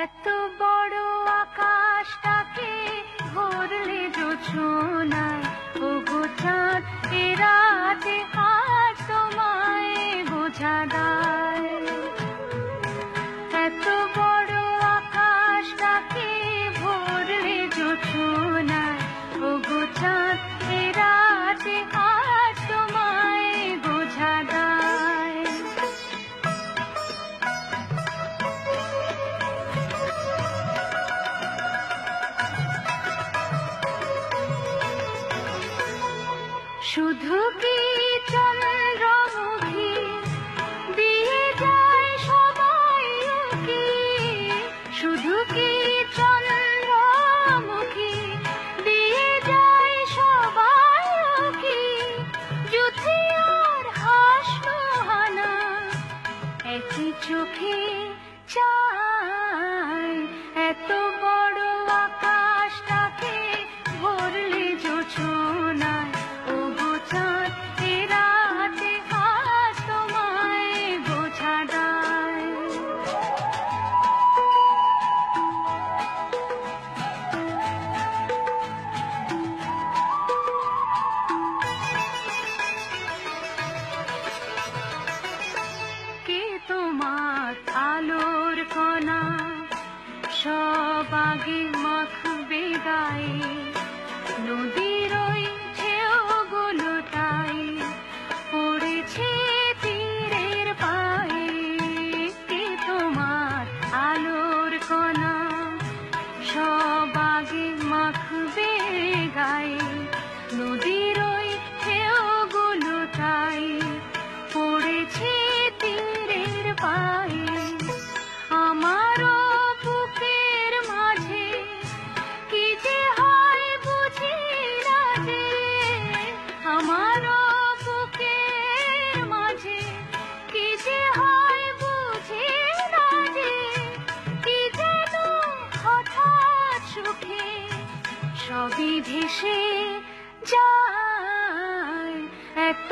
এত বড় আকাশটাকে ভরলে জোছনায়, ওগো চাঁদ এ রাতে আজ তোমায় বোঝা দায়। এত বড় আকাশটাকে ভরলে জোছনায়, ওগো চাঁদ এ রাতে আজ তোমায় বোঝা দায়। শুধু কি চন্দ্রমুখী দিয়ে যায় সবাই উকি, শুধু কি চন্দ্রমুখী দিয়ে যায় সবাই উকি, যুদ্ধে আর হাসলো হানা একই চোখে চায়। এত বড় আকাশটাকে ভরলে জোছনায়, ওগো চাঁদ এ রাতে আজ তোমায় বোঝা দায়। কে তোমার আলোর কণা সব আগে মাখবে গায়ে, নদীর ওই ঢেউগুলো তাই পড়েছে তীরের পায়ে। কে তোমার আলোর কণা সব আগে মাখবে গায়ে, নদীর ওই ঢেউগুলো তাই পড়েছে তীরের পায়ে। আমারও বুকের মাঝে কি যে হয় বুঝি না যে, আমারও বুকের মাঝে কি যে হয় বুঝি না যে, কি যেন হঠাৎ সুখে সবই ভেসে যায়। এত